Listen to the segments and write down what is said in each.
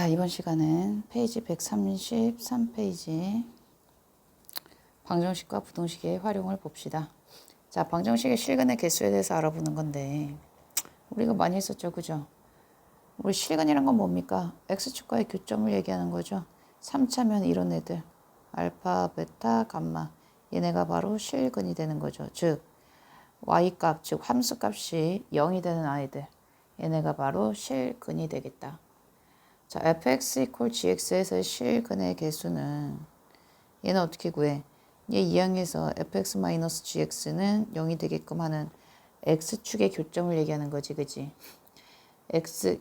자, 이번 시간은 페이지 133페이지 방정식과 부등식의 활용을 봅시다. 자, 방정식의 실근의 개수에 대해서 알아보는 건데 우리가 많이 했었죠, 그죠? 우리 실근이란 건 뭡니까? x축과의 교점을 얘기하는 거죠. 3차면 이런 애들 알파, 베타, 감마 얘네가 바로 실근이 되는 거죠. 즉 y값, 즉 함수값이 0이 되는 아이들 얘네가 바로 실근이 되겠다. 자, fx equal gx에서의 실근의 개수는 얘는 어떻게 구해? 얘 이항에서 fx 마이너스 gx는 0이 되게끔 하는 x축의 교점을 얘기하는 거지, 그지? x,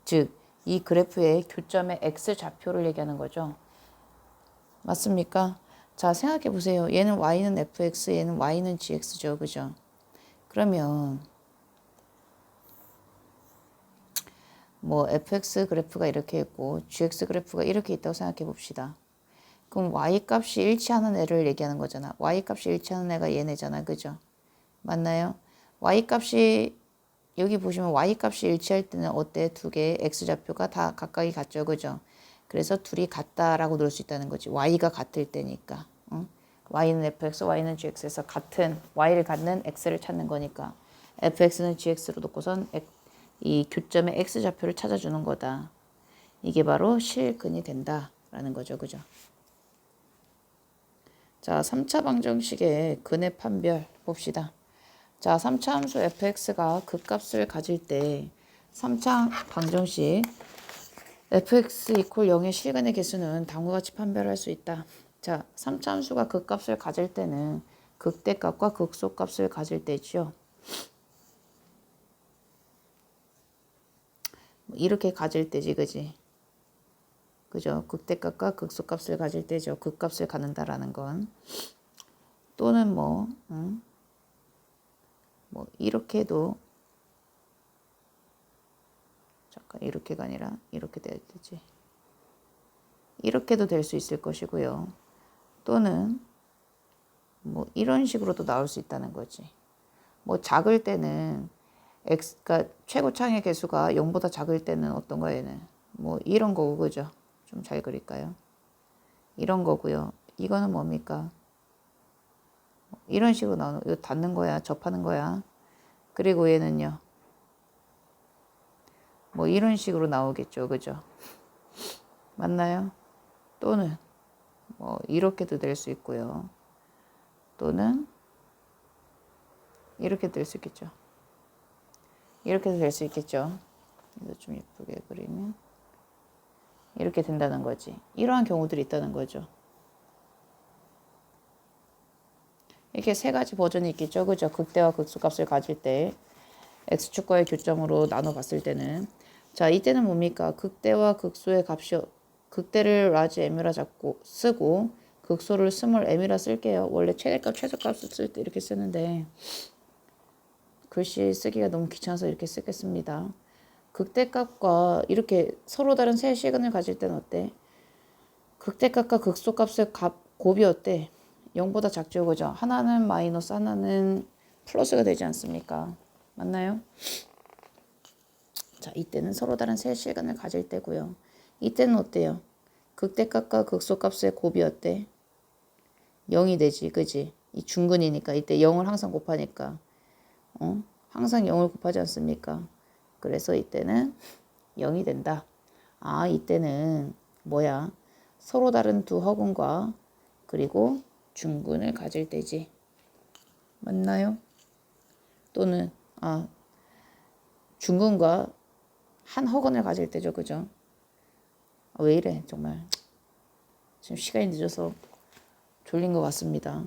즉 이 그래프의 교점의 x 좌표를 얘기하는 거죠. 맞습니까? 자, 생각해 보세요. 얘는 y는 fx, 얘는 y는 gx죠, 그죠? 그러면 뭐 fx 그래프가 이렇게 있고 gx 그래프가 이렇게 있다고 생각해 봅시다. 그럼 y값이 일치하는 애를 얘기하는 거잖아. y값이 일치하는 애가 얘네잖아, 그죠? 맞나요? y값이 여기 보시면 y값이 일치할 때는 어때? 두 개의 x좌표가 다 각각이 같죠, 그죠? 그래서 둘이 같다라고 넣을 수 있다는 거지. y가 같을 때니까. 응? y는 fx, y는 gx에서 같은 y를 갖는 x를 찾는 거니까 fx는 gx로 놓고선 이 교점의 x좌표를 찾아주는 거다. 이게 바로 실근이 된다라는 거죠, 그죠? 자, 3차 방정식의 근의 판별 봅시다. 자, 3차 함수 fx가 극값을 가질 때 3차 방정식 fx 이퀄 0의 실근의 개수는 다음과 같이 판별할 수 있다. 자, 3차 함수가 극값을 가질 때는 극대값과 극소값을 가질 때지요. 이렇게 가질 때지, 그지? 그죠? 극대값과 극소값을 가질 때죠. 극값을 갖는다라는 건. 또는 뭐 이렇게도 잠깐 이렇게가 아니라 이렇게 돼야 되지. 이렇게도 될 수 있을 것이고요. 또는 뭐 이런 식으로도 나올 수 있다는 거지. 뭐 작을 때는 x가 최고창의 개수가 0보다 작을 때는 어떤 거예요? 뭐 이런 거고, 그죠? 좀 잘 그릴까요? 이런 거고요. 이거는 뭡니까? 이런 식으로 나오는, 이거 닫는 거야, 접하는 거야. 그리고 얘는요. 뭐 이런 식으로 나오겠죠, 그죠? 맞나요? 또는 뭐 이렇게도 될 수 있고요. 또는 이렇게 될 수 있겠죠. 이렇게도 될 수 있겠죠. 이거 좀 예쁘게 그리면 이렇게 된다는 거지. 이러한 경우들이 있다는 거죠. 이렇게 세 가지 버전이 있겠죠, 그죠? 극대와 극소값을 가질 때 x축과의 교점으로 나눠 봤을 때는 자, 이때는 뭡니까? 극대와 극소의 값이 극대를 라지 m이라 잡고 쓰고 극소를 스몰 m이라 쓸게요. 원래 최대값 최소값을 쓸 때 이렇게 쓰는데 글씨 쓰기가 너무 귀찮아서 이렇게 쓰겠습니다. 극대값과 이렇게 서로 다른 세 시간을 가질 때는 어때? 극대값과 극소값의 곱이 어때? 0보다 작죠, 그죠? 하나는 마이너스, 하나는 플러스가 되지 않습니까? 맞나요? 자, 이때는 서로 다른 세 시간을 가질 때고요. 이때는 어때요? 극대값과 극소값의 곱이 어때? 0이 되지, 그지? 이 중근이니까 이때 0을 항상 곱하니까 항상 0을 곱하지 않습니까? 그래서 이때는 0이 된다. 아, 이때는 뭐야? 서로 다른 두 허근과 그리고 중근을 가질 때지. 맞나요? 또는 중근과 한 허근을 가질 때죠, 그죠? 왜 이래, 정말. 지금 시간이 늦어서 졸린 것 같습니다.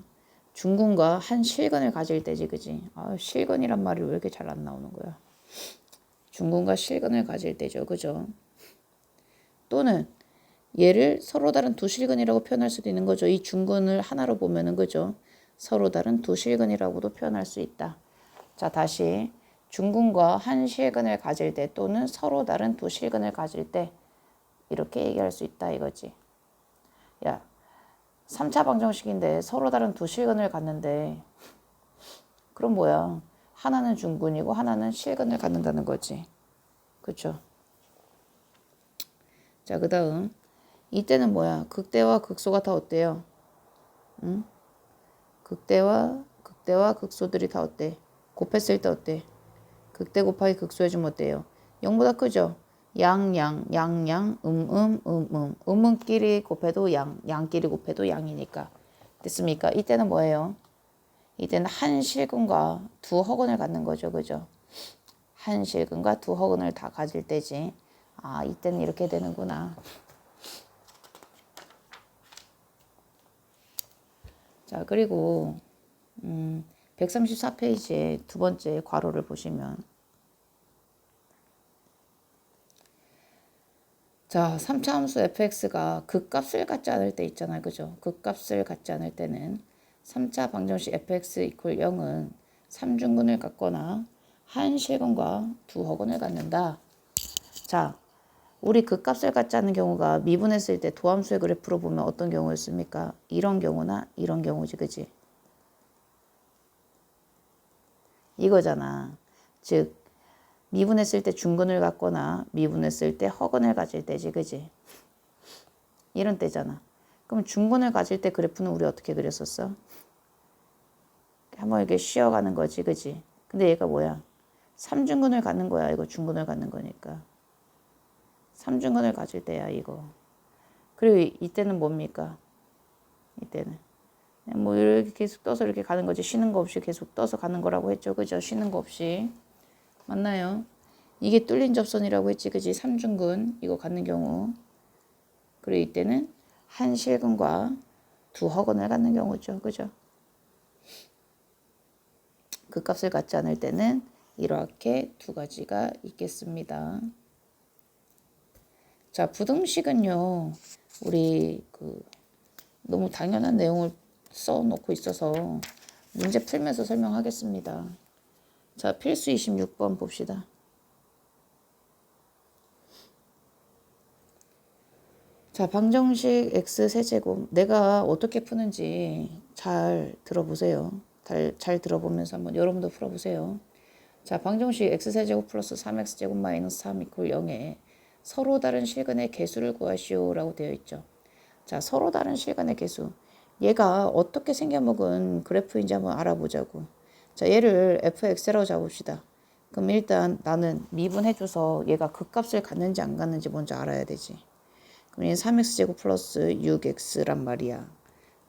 중근과 한 실근을 가질 때지, 그지? 실근이란 말이 왜 이렇게 잘 안 나오는 거야? 중근과 실근을 가질 때죠, 그죠? 또는 얘를 서로 다른 두 실근이라고 표현할 수도 있는 거죠. 이 중근을 하나로 보면은, 그죠? 서로 다른 두 실근이라고도 표현할 수 있다. 자, 다시 중근과 한 실근을 가질 때 또는 서로 다른 두 실근을 가질 때 이렇게 얘기할 수 있다 이거지. 야, 3차 방정식인데 서로 다른 두 실근을 갖는데 그럼 뭐야? 하나는 중근이고 하나는 실근을 갖는다는 거지. 그렇죠? 자, 그 다음 이때는 뭐야? 극대와 극소가 다 어때요? 응? 극대와 극소들이 다 어때? 곱했을 때 어때? 극대 곱하기 극소 해주면 어때요? 0보다 크죠? 양양양양 음은끼리 곱해도 양끼리 곱해도 양이니까 됐습니까? 이때는 뭐예요? 이때는 한 실근과 두 허근을 갖는 거죠. 그죠? 한 실근과 두 허근을 다 가질 때지. 아, 이때는 이렇게 되는구나. 자, 그리고 134페이지에 두 번째 괄호를 보시면 자, 3차 함수 fx가 극값을 갖지 않을 때 있잖아요. 그죠? 극값을 갖지 않을 때는 3차 방정식 fx 이퀄 0은 3중근을 갖거나 한 실근과 두 허근을 갖는다. 자, 우리 극값을 갖지 않는 경우가 미분했을 때 도함수의 그래프로 보면 어떤 경우였습니까? 이런 경우나 이런 경우지. 그지? 이거잖아. 즉 미분했을 때 중근을 갖거나 미분했을 때 허근을 가질 때지. 그지? 이런 때잖아. 그럼 중근을 가질 때 그래프는 우리 어떻게 그렸었어? 한번 이렇게 쉬어가는 거지. 그지? 근데 얘가 뭐야? 3중근을 갖는 거야. 이거 중근을 갖는 거니까. 3중근을 가질 때야 이거. 그리고 이때는 뭡니까? 이때는 뭐 이렇게 계속 떠서 이렇게 가는 거지. 쉬는 거 없이 계속 떠서 가는 거라고 했죠. 그죠? 쉬는 거 없이. 맞나요? 이게 뚫린 접선이라고 했지. 그지? 3중근 이거 갖는 경우. 그리고 이때는 한 실근과 두 허근을 갖는 경우죠. 그죠? 그 값을 갖지 않을 때는 이렇게 두 가지가 있겠습니다. 자, 부등식은요. 우리 너무 당연한 내용을 써놓고 있어서 문제 풀면서 설명하겠습니다. 자, 필수 26번 봅시다. 자, 방정식 x 세제곱 내가 어떻게 푸는지 잘 들어보세요. 잘 들어보면서 한번 여러분도 풀어보세요. 자, 방정식 x 세제곱 플러스 3x제곱 마이너스 3 이퀄 0에 서로 다른 실근의 개수를 구하시오 라고 되어 있죠. 자, 서로 다른 실근의 개수. 얘가 어떻게 생겨먹은 그래프인지 한번 알아보자고. 자, 얘를 fx라고 잡읍시다. 그럼 일단 나는 미분해줘서 얘가 극값을 갖는지 안 갖는지 먼저 알아야 되지. 그럼 얘는 3x제곱 플러스 6x란 말이야.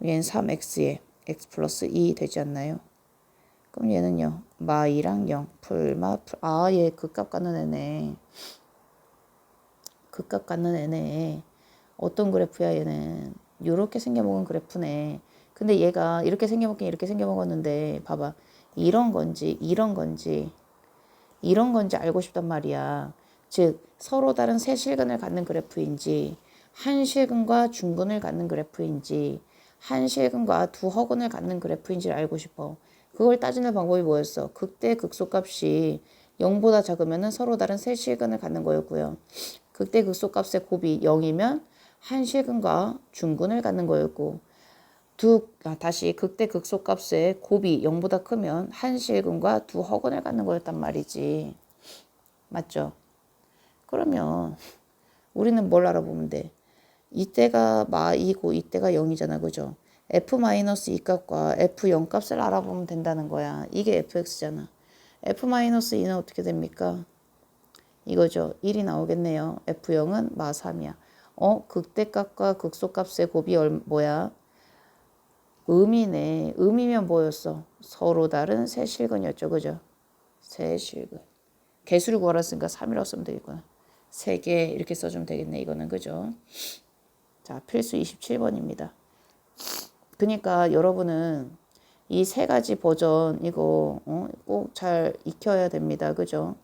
얘는 3x에 x 플러스 2 되지 않나요? 그럼 얘는요. 마이랑 0, 아, 얘 극값 갖는 애네. 극값 갖는 애네. 어떤 그래프야 얘는. 이렇게 생겨먹은 그래프네. 근데 얘가 이렇게 생겨먹긴 이렇게 생겨먹었는데 봐봐. 이런 건지 알고 싶단 말이야. 즉 서로 다른 세 실근을 갖는 그래프인지 한 실근과 중근을 갖는 그래프인지 한 실근과 두 허근을 갖는 그래프인지를 알고 싶어. 그걸 따지는 방법이 뭐였어? 극대 극소값이 0보다 작으면 서로 다른 세 실근을 갖는 거였고요. 극대 극소값의 곱이 0이면 한 실근과 중근을 갖는 거였고 다시 극대 극소값의 곱이 0보다 크면 한 실근과 두 허근을 갖는 거였단 말이지. 맞죠? 그러면 우리는 뭘 알아보면 돼? 이때가 마이고 이때가 0이잖아. 그죠? f-2 값과 f0 값을 알아보면 된다는 거야. 이게 fx잖아. f-2는 어떻게 됩니까? 이거죠. 1이 나오겠네요. f0은 마 3이야. 극대값과 극소값의 곱이 뭐야? 음이네. 음이면 뭐였어? 서로 다른 세 실근이었죠. 그죠? 세 실근. 개수를 구하랬으니까 3이라고 쓰면 되겠구나. 3개 이렇게 써주면 되겠네. 이거는. 그죠? 자, 필수 27번입니다. 그러니까 여러분은 이 세 가지 버전 이거 꼭 잘 익혀야 됩니다. 그죠?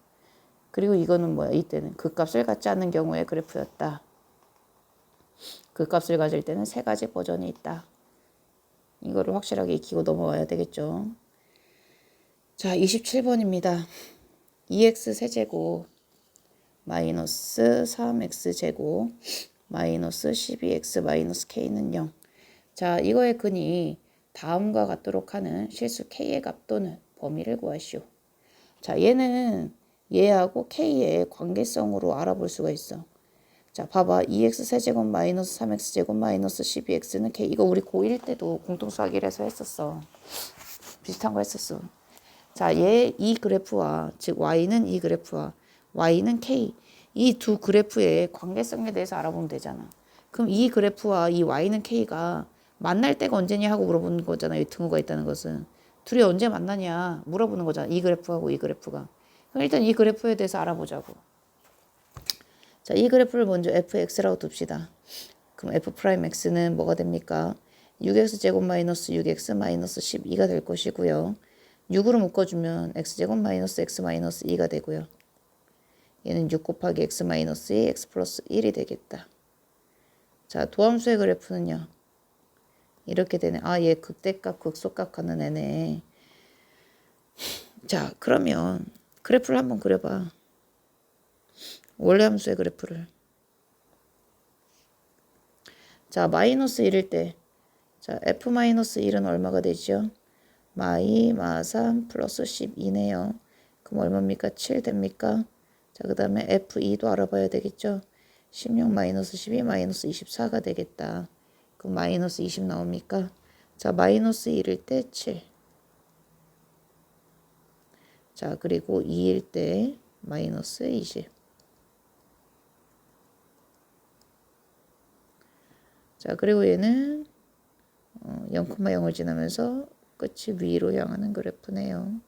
그리고 이거는 뭐야? 이때는 극값을 갖지 않는 경우의 그래프였다. 극값을 가질 때는 세 가지 버전이 있다. 이거를 확실하게 익히고 넘어와야 되겠죠. 자, 27번입니다. 2x 세제곱 마이너스 3x제곱 마이너스 12x 마이너스 k는 0. 자, 이거의 근이 다음과 같도록 하는 실수 k의 값 또는 범위를 구하시오. 자, 얘는 얘하고 k의 관계성으로 알아볼 수가 있어. 자, 봐봐. 2x 세제곱 마이너스 3x 제곱 마이너스 12x는 k. 이거 우리 고1 때도 공통수학 1에서 했었어. 비슷한 거 했었어. 자, 얘 이 그래프와 즉 y는 이 그래프와 y는 k. 이 두 그래프의 관계성에 대해서 알아보면 되잖아. 그럼 이 그래프와 이 y는 k가 만날 때가 언제냐 하고 물어보는 거잖아. 이 등호가 있다는 것은. 둘이 언제 만나냐 물어보는 거잖아. 이 그래프하고 이 그래프가. 그럼 일단 이 그래프에 대해서 알아보자고. 자, 이 그래프를 먼저 fx라고 둡시다. 그럼 f'x는 뭐가 됩니까? 6x 제곱 마이너스 6x 마이너스 12가 될 것이고요. 6으로 묶어주면 x제곱 마이너스 x 마이너스 2가 되고요. 얘는 6 곱하기 x 마이너스 2, x 플러스 1이 되겠다. 자, 도함수의 그래프는요. 이렇게 되네. 아, 얘 극대값, 극소값 하는 애네. 자, 그러면 그래프를 한번 그려봐. 원래 함수의 그래프를. 자, 마이너스 1일 때. 자, f-1은 얼마가 되죠? 마3 플러스 12네요. 그럼 얼마입니까? 7 됩니까? 자, 그 다음에 f2도 알아봐야 되겠죠? 16 마이너스 12 마이너스 24가 되겠다. 그럼 마이너스 20 나옵니까? 자, 마이너스 1일 때 7. 자, 그리고 2일 때 마이너스 20. 자, 그리고 얘는 0,0을 지나면서 끝이 위로 향하는 그래프네요.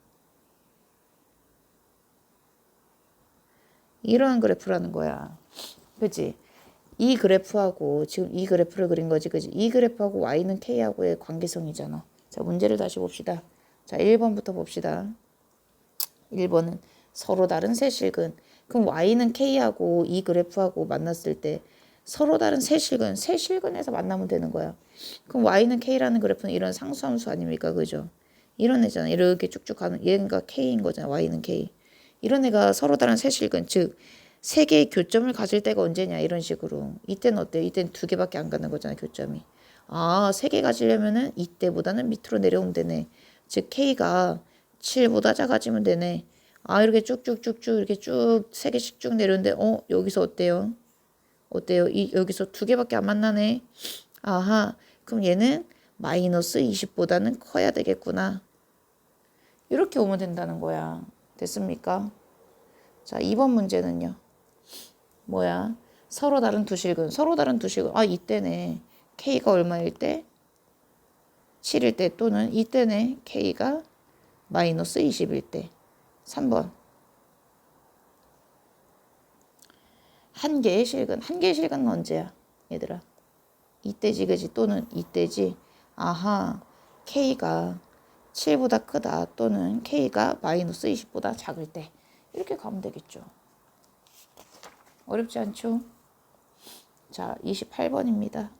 이러한 그래프라는 거야. 그치? 이 그래프하고 지금 이 그래프를 그린 거지. 그치? 이 그래프하고 y는 k하고의 관계성이잖아. 자, 문제를 다시 봅시다. 자, 1번부터 봅시다. 1번은 서로 다른 세실근. 그럼 y는 k하고 이 그래프하고 만났을 때 서로 다른 세실근에서 만나면 되는 거야. 그럼 y는 k라는 그래프는 이런 상수함수 아닙니까? 그죠? 이런 애잖아. 이렇게 쭉쭉 가는 얘가 k인 거잖아. y는 k. 이런 애가 서로 다른 세실근, 즉 세 개의 교점을 가질 때가 언제냐 이런 식으로. 이때는 어때요? 이때는 두 개밖에 안 가는 거잖아. 교점이. 아, 세 개 가지려면은 이때보다는 밑으로 내려오면 되네. 즉 k가 7보다 작아지면 되네. 아, 이렇게 쭉쭉쭉쭉 이렇게 쭉 세 개씩 쭉 내려오는데 여기서 어때요? 어때요? 여기서 두 개밖에 안 만나네. 아하, 그럼 얘는 마이너스 20보다는 커야 되겠구나. 이렇게 오면 된다는 거야. 됐습니까? 자, 2번 문제는요. 뭐야? 서로 다른 두 실근. 서로 다른 두 실근. 아, 이때네. K가 얼마일 때? 7일 때 또는 이때네. K가 마이너스 20일 때. 3번. 한 개의 실근. 한 개의 실근은 언제야? 얘들아. 이때지, 그지? 또는 이때지. 아하. K가 7보다 크다. 또는 K가 마이너스 20보다 작을 때. 이렇게 가면 되겠죠. 어렵지 않죠? 자, 28번입니다.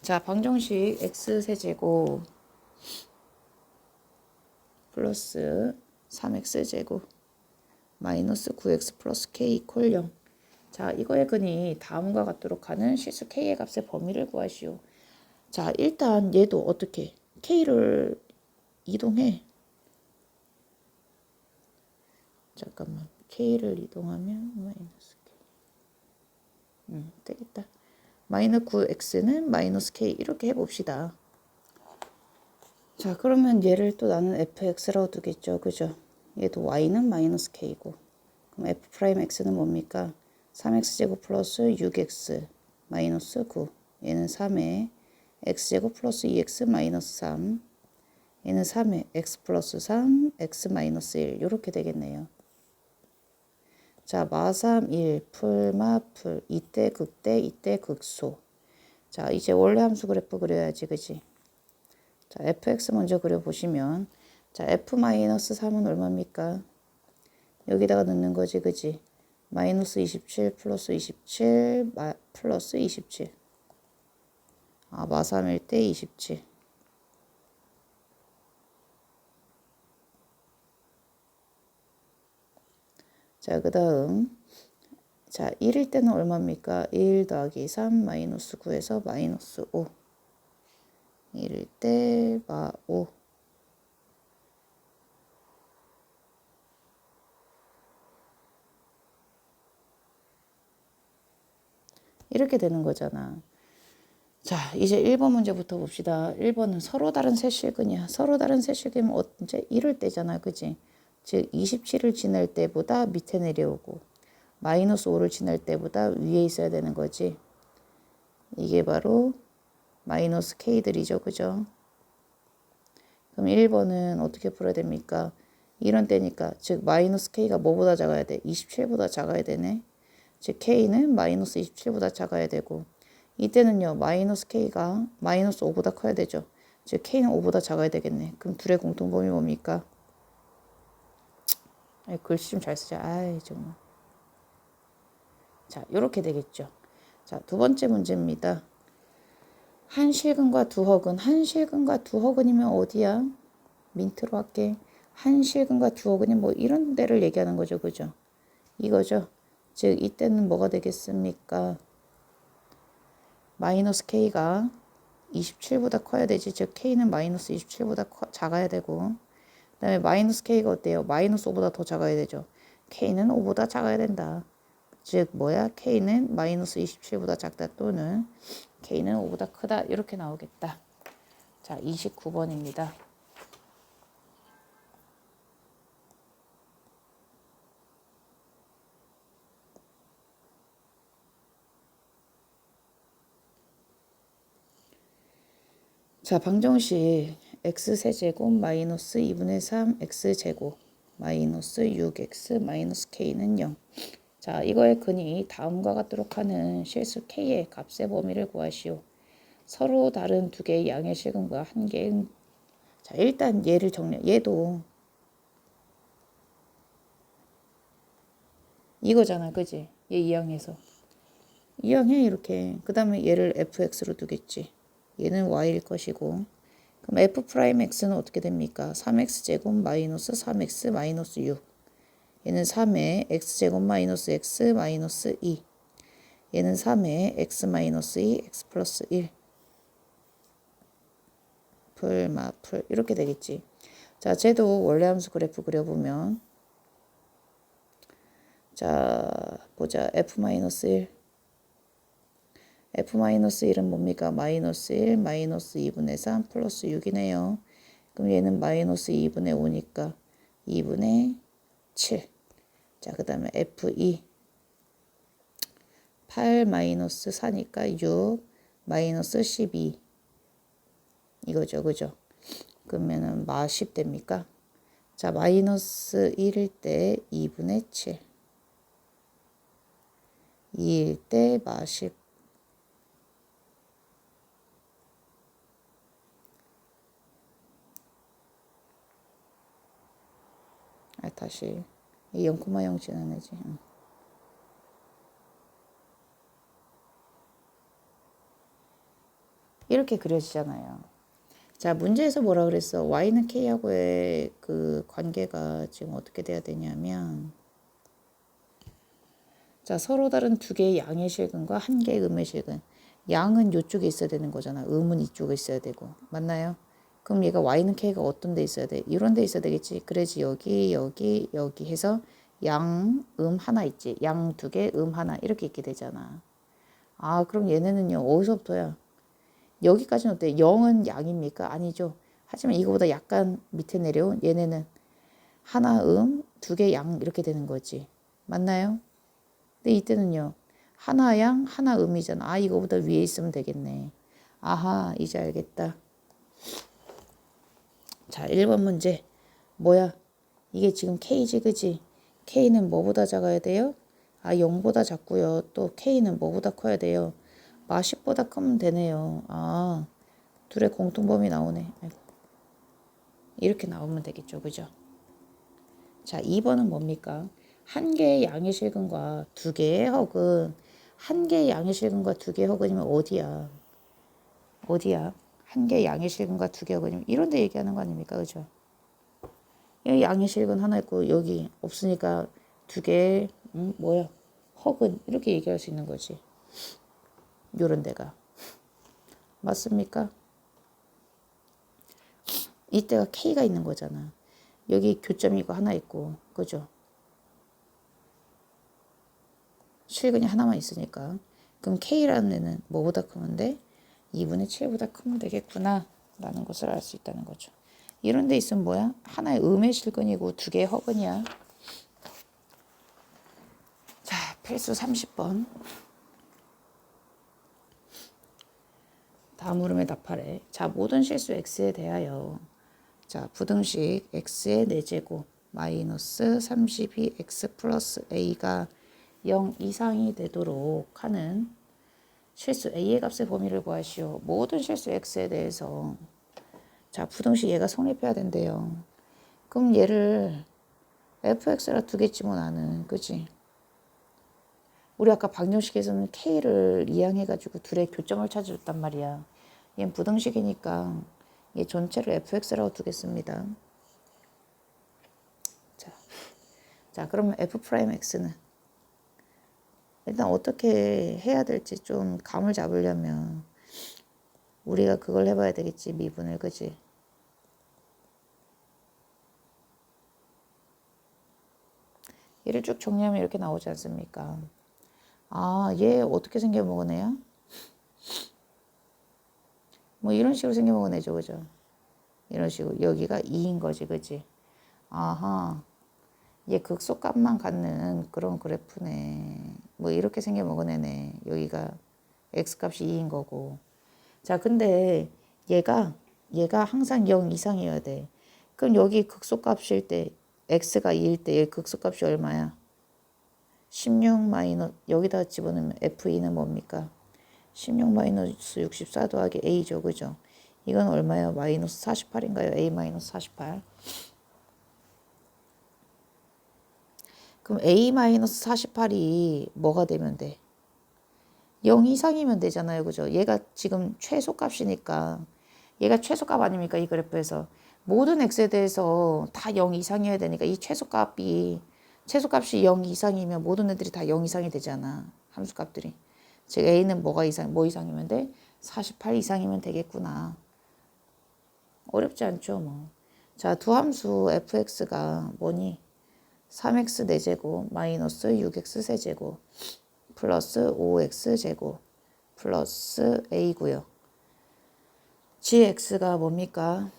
자, 방정식 x세제곱 플러스 3x제곱 마이너스 9x 플러스 k 이퀄 0. 자, 이거의 근이 다음과 같도록 하는 실수 k의 값의 범위를 구하시오. 자, 일단 얘도 어떻게 k를 이동해. 잠깐만. k를 이동하면 마이너스 k. 되겠다. 마이너스 9x는 마이너스 k 이렇게 해봅시다. 자, 그러면 얘를 또 나는 fx라고 두겠죠. 그죠? 얘도 y는 마이너스 k고. 그럼 f'x는 뭡니까? 3x제곱 플러스 6x 마이너스 9. 얘는 3에 x제곱 플러스 2x 마이너스 3. 얘는 3에 x 플러스 3, x 마이너스 1. 이렇게 되겠네요. 자, 마3 1, 풀, 이때 극대, 이때 극소. 자, 이제 원래 함수 그래프 그려야지, 그지? 자, fx 먼저 그려보시면, 자, f-3은 얼마입니까? 여기다가 넣는 거지, 그지? 마이너스 27 플러스 27, 플러스 27. 아, 마3일 때 27. 자, 그 다음. 자, 1일 때는 얼마입니까? 1 더하기 3 마이너스 9에서 마이너스 5. 1일 때 마 5. 이렇게 되는 거잖아. 자, 이제 1번 문제부터 봅시다. 1번은 서로 다른 세 실근이야. 서로 다른 세 실근이면 언제? 이럴 때잖아. 그지? 즉 27을 지날 때보다 밑에 내려오고 마이너스 5를 지날 때보다 위에 있어야 되는 거지. 이게 바로 마이너스 K들이죠. 그죠? 그럼 1번은 어떻게 풀어야 됩니까? 이런 때니까 즉 마이너스 K가 뭐보다 작아야 돼? 27보다 작아야 되네. 즉 K는 마이너스 27보다 작아야 되고 이때는요 마이너스 K가 마이너스 5보다 커야 되죠. 즉 K는 5보다 작아야 되겠네. 그럼 둘의 공통범위 뭡니까? 글씨 좀 잘 쓰자. 아이 정말. 자 요렇게 되겠죠. 자 두 번째 문제입니다. 한 실근과 두 허근. 한 실근과 두 허근이면 어디야? 민트로 할게. 한 실근과 두 허근이 뭐 이런 데를 얘기하는 거죠. 그죠? 이거죠. 즉 이때는 뭐가 되겠습니까? 마이너스 K가 27보다 커야 되지. 즉 K는 마이너스 27보다 작아야 되고 그 다음에 마이너스 K가 어때요? 마이너스 5보다 더 작아야 되죠. K는 5보다 작아야 된다. 즉 뭐야? K는 마이너스 27보다 작다 또는 K는 5보다 크다. 이렇게 나오겠다. 자 29번입니다. 자, 방정식 x세제곱 마이너스 2분의 3 x제곱 마이너스 6x 마이너스 k는 0. 자, 이거의 근이 다음과 같도록 하는 실수 k의 값의 범위를 구하시오. 서로 다른 두 개의 양의 실근과 한 개의 자, 일단 얘를 정리. 얘도 이거잖아, 그지? 얘 이항해서 이항해 이렇게. 그 다음에 얘를 fx로 두겠지. 얘는 y일 것이고. 그럼 f 프라임 x는 어떻게 됩니까? 3x 제곱 마이너스 3x 마이너스 6. 얘는 3에 x 제곱 마이너스 x 마이너스 2. 얘는 3에 x 마이너스 2 x 플러스 1. 풀 이렇게 되겠지. 자, 쟤도 원래함수 그래프 그려보면 자 보자. f 마이너스 1 f-1은 뭡니까? 마이너스 1, 마이너스 2분의 3 플러스 6이네요. 그럼 얘는 마이너스 2분의 5니까 2분의 7. 자, 그 다음에 f2 8 마이너스 4니까 6 마이너스 12 이거죠. 그죠? 그러면은 마 10 됩니까? 자, 마이너스 1일 때 2분의 7 2일 때 마 10 다시 0,0 지나내지. 이렇게 그려지잖아요. 자, 문제에서 뭐라 그랬어? y는 k하고의 그 관계가 지금 어떻게 돼야 되냐면 자, 서로 다른 두 개의 양의 실근과 한 개의 음의 실근. 양은 이쪽에 있어야 되는 거잖아. 음은 이쪽에 있어야 되고. 맞나요? 그럼 얘가 y는 k가 어떤 데 있어야 돼? 이런 데 있어야 되겠지. 그래야지 여기 해서 양, 하나 있지. 양 두 개, 하나 이렇게 있게 되잖아. 아, 그럼 얘네는요. 어디서부터야? 여기까지는 어때? 0은 양입니까? 아니죠. 하지만 이거보다 약간 밑에 내려온 얘네는 하나 두 개 양 이렇게 되는 거지. 맞나요? 근데 이때는요. 하나 양, 하나 이잖아. 아, 이거보다 위에 있으면 되겠네. 아하, 이제 알겠다. 자, 1번 문제. 뭐야? 이게 지금 K지, 그지? K는 뭐보다 작아야 돼요? 아, 0보다 작고요. 또 K는 뭐보다 커야 돼요? 마 10보다 크면 되네요. 아, 둘의 공통범위 나오네. 아이고. 이렇게 나오면 되겠죠. 그죠? 자, 2번은 뭡니까? 한 개의 양의 실근과 두 개의 허근. 한 개의 양의 실근과 두 개의 허근이면 어디야? 어디야? 한 개의 양의 실근과 두 개의 허근이면 이런 데 얘기하는 거 아닙니까? 그죠? 여기 양의 실근 하나 있고 여기 없으니까 두 개의 뭐야? 허근 이렇게 얘기할 수 있는 거지. 요런 데가. 맞습니까? 이때가 K가 있는 거잖아. 여기 교점이 이거 하나 있고, 그죠? 실근이 하나만 있으니까. 그럼 K라는 애는 뭐보다 크면 돼? 2분의 7보다 크면 되겠구나 라는 것을 알 수 있다는 거죠. 이런 데 있으면 뭐야? 하나의 음의 실근이고 두 개의 허근이야. 자, 필수 30번. 다음 물음에 답하래. 자, 모든 실수 x에 대하여 자, 부등식 x의 4제곱 마이너스 32x 플러스 a가 0 이상이 되도록 하는 실수 a의 값의 범위를 구하시오. 모든 실수 x에 대해서 자, 부등식 얘가 성립해야 된대요. 그럼 얘를 fx라 두겠지 뭐 나는. 그치? 우리 아까 방정식에서는 k를 이항해가지고 둘의 교점을 찾아줬단 말이야. 얘는 부등식이니까 얘 전체를 fx라고 두겠습니다. 자, 그러면 f'x는 일단 어떻게 해야 될지 좀 감을 잡으려면 우리가 그걸 해봐야 되겠지. 미분을. 그지? 얘를 쭉 정리하면 이렇게 나오지 않습니까? 아, 얘 어떻게 생겨먹은 애야? 뭐 이런 식으로 생겨먹은 애죠. 그죠? 이런 식으로. 여기가 2인 거지. 그지? 아하. 얘 극소값만 갖는 그런 그래프네. 뭐 이렇게 생겨먹은 애네. 여기가 x값이 2인 거고. 자, 근데 얘가 항상 0 이상이어야 돼. 그럼 여기 극소값일 때 x가 2일 때 여기 극소값이 얼마야? 16 마이너스 여기다 집어넣으면 f2는 뭡니까? 16 마이너스 64 더하기 a죠. 그죠? 이건 얼마예요? 마이너스 48인가요? a 마이너스 48. 그럼 a 마이너스 48이 뭐가 되면 돼? 0 이상이면 되잖아요. 그죠? 얘가 지금 최소값이니까 얘가 최소값 아닙니까? 이 그래프에서 모든 x에 대해서 다 0 이상이어야 되니까 이 최소값이 0 이상이면 모든 애들이 다 0 이상이 되잖아. 함수값들이. 즉 a는 뭐 이상이면 돼? 48 이상이면 되겠구나. 어렵지 않죠, 뭐. 자, 두 함수 fx가 뭐니? 3x 4제곱 마이너스 6x 세제곱 플러스 5x 제곱 플러스 a고요. gx가 뭡니까?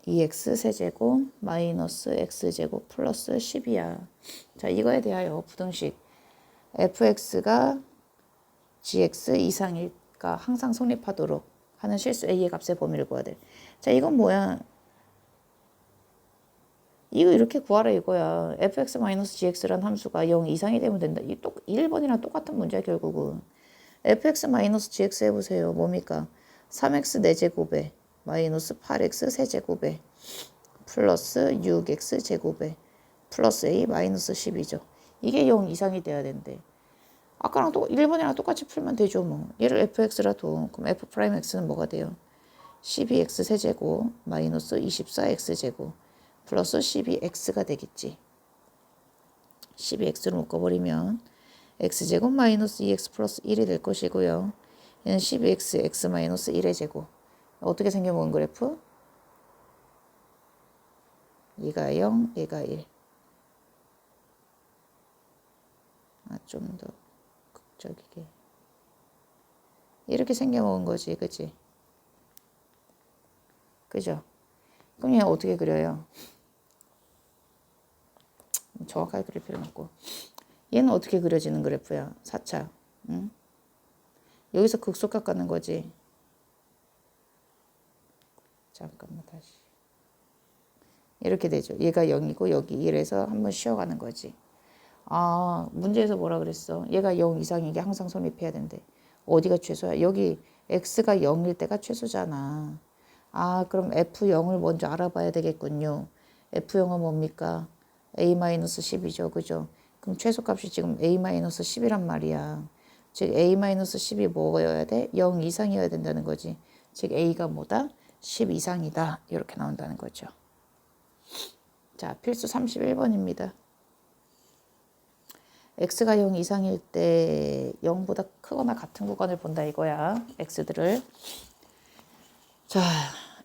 2x 세제곱 마이너스 x제곱 플러스 10이야. 자, 이거에 대하여 부등식 fx가 gx 이상일까 항상 성립하도록 하는 실수 a의 값의 범위를 구해야 돼. 자, 이건 뭐야? 이거 이렇게 구하라 이거야. fx-gx라는 함수가 0 이상이 되면 된다. 이 1번이랑 똑같은 문제야 결국은. fx-gx 해보세요. 뭡니까? 3x 4제곱에 마이너스 8x 세제곱에 플러스 6x 제곱에 플러스 a 마이너스 10이죠. 이게 0 이상이 돼야 된대. 아까랑 1번이랑 똑같이 풀면 되죠 뭐. 얘를 fx라도 그럼 f'x는 뭐가 돼요? 12x 세제곱 마이너스 24x 제곱 플러스 12x가 되겠지. 12x를 묶어버리면 x제곱 마이너스 2x 플러스 1이 될 것이고요. 얘는 12x x 마이너스 1의 제곱. 어떻게 생겨먹은 그래프? 얘가 0, 얘가 1. 좀 더 극적이게. 이렇게 생겨먹은 거지, 그치? 그죠? 그럼 얘 어떻게 그려요? 정확하게 그릴 필요는 없고. 얘는 어떻게 그려지는 그래프야? 4차. 응? 여기서 극소값 갖는 거지. 잠깐만 다시. 이렇게 되죠. 얘가 0이고 여기 1에서 한번 쉬어가는 거지. 아, 문제에서 뭐라 그랬어? 얘가 0 이상인 게 항상 성립해야 된대. 어디가 최소야? 여기 x가 0일 때가 최소잖아. 아, 그럼 f0을 먼저 알아봐야 되겠군요. f0은 뭡니까? a-10이죠. 그죠? 그럼 최소값이 지금 a-10이란 말이야. 즉 a-10이 뭐여야 돼? 0 이상이어야 된다는 거지. 즉 a가 뭐다? 10 이상이다. 이렇게 나온다는 거죠. 자, 필수 31번입니다. x가 0 이상일 때 0보다 크거나 같은 구간을 본다 이거야. x들을. 자,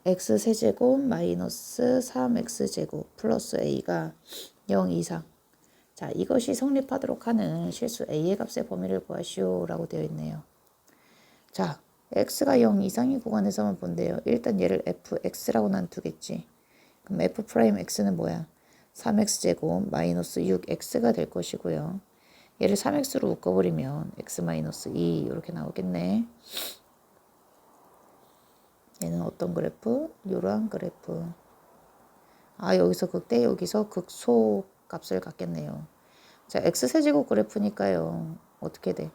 x 세제곱 마이너스 3x제곱 플러스 a가 0 이상. 자, 이것이 성립하도록 하는 실수 a의 값의 범위를 구하시오 라고 되어 있네요. 자, x가 0 이상의 구간에서만 본대요. 일단 얘를 fx라고 난 두겠지. 그럼 f'x는 뭐야? 3x제곱 마이너스 6x가 될 것이고요. 얘를 3x로 묶어버리면 x 마이너스 2 이렇게 나오겠네. 얘는 어떤 그래프? 이러한 그래프. 아, 여기서 극대, 여기서 극소 값을 갖겠네요. 자, x세제곱 그래프니까요. 어떻게 돼?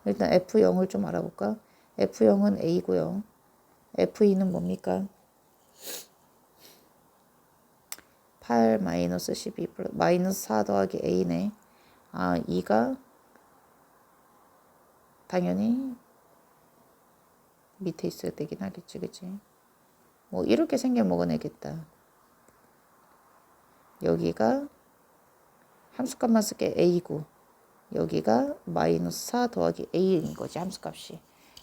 일단 f0을 좀 알아볼까? f0은 a고요. f2는 뭡니까? 8 마이너스 12 플러스 마이너스 4 더하기 a네. 아, 2가 당연히 밑에 있어야 되긴 하겠지, 그치? 뭐 이렇게 생겨 먹어내겠다. 여기가 함수값만 쓸게 a고 여기가 마이너스 4 더하기 a인 거지, 함수값이.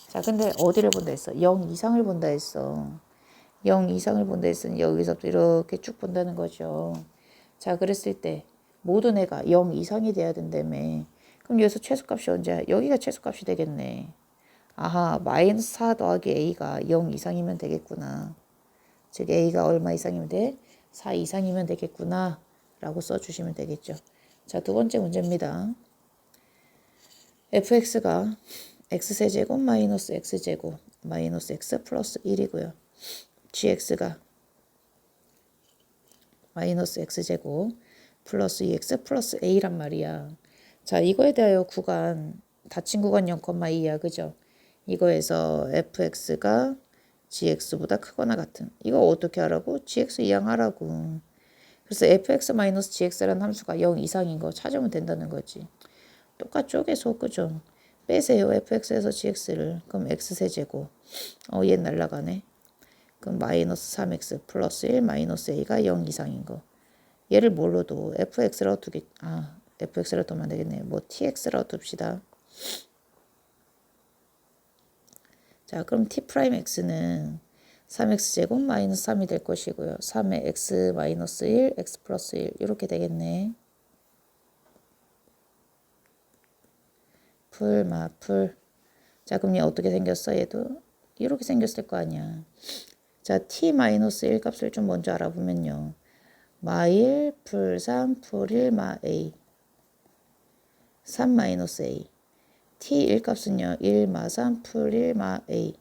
자, 근데 어디를 본다 했어? 0 이상을 본다 했어. 0 이상을 본다 했으니 여기서부터 이렇게 쭉 본다는 거죠. 자, 그랬을 때 모든 애가 0 이상이 돼야 된다며. 그럼 여기서 최소값이 언제야? 여기가 최소값이 되겠네. 아하, 마이너스 4 더하기 a가 0 이상이면 되겠구나. 즉 a가 얼마 이상이면 돼? 4 이상이면 되겠구나 라고 써주시면 되겠죠. 자, 두 번째 문제입니다. fx가 x세제곱 마이너스 x제곱 마이너스 x 플러스 1이고요. gx가 마이너스 x제곱 플러스 2x 플러스 a란 말이야. 자, 이거에 대하여 구간 닫힌 구간 0,2야. 그죠? 이거에서 fx가 gx보다 크거나 같은. 이거 어떻게 하라고? gx 이항 하라고. 그래서 fx-gx라는 함수가 0 이상인 거 찾으면 된다는 거지. 똑같죠? 계속. 그죠? 빼세요. fx에서 gx를. 그럼 x세제곱. 얘 날라가네. 그럼 마이너스 3x 플러스 1 마이너스 a가 0 이상인 거. 얘를 뭘로 둬? fx라고 두겠. 아, fx라고 두면 되겠네. 뭐 tx라고 둡시다. 자, 그럼 t'x는 3x제곱 마이너스 3이 될 것이고요. 3의 x 마이너스 1, x 플러스 1 이렇게 되겠네. 풀. 자, 그럼 얘 어떻게 생겼어? 얘도 이렇게 생겼을 거 아니야. 자, t 마이너스 1 값을 좀 먼저 알아보면요. 마1 풀 3 풀 1 마 a 3 마이너스 a t 1 값은요. 1 마 3 풀 1 마 a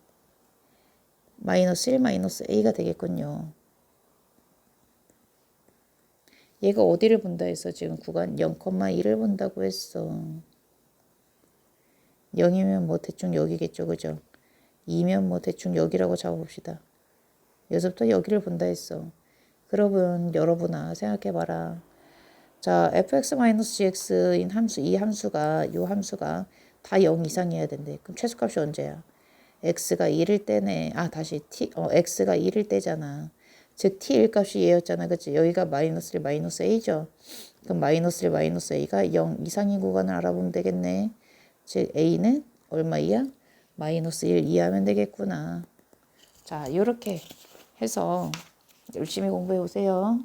마이너스 1 마이너스 a가 되겠군요. 얘가 어디를 본다 했어? 지금 구간 0,2를 본다고 했어. 0이면 뭐 대충 여기겠죠. 그죠? 2면 뭐 대충 여기라고 잡아봅시다. 여기서부터 여기를 본다 했어. 그러면 여러분아 생각해봐라. 자, fx-gx인 함수, 이 함수가 다 0 이상이어야 된대. 그럼 최소값이 언제야? x가 1일 때네. 아, 다시 x가 1일 때잖아. 즉 t 1값이 얘였잖아. 그치? 여기가 마이너스 1 마이너스 a죠. 그럼 마이너스 1 마이너스 a가 0 이상인 구간을 알아보면 되겠네. 즉 a는 얼마 이하? 마이너스 1 이하면 되겠구나. 자, 이렇게 해서 열심히 공부해 오세요.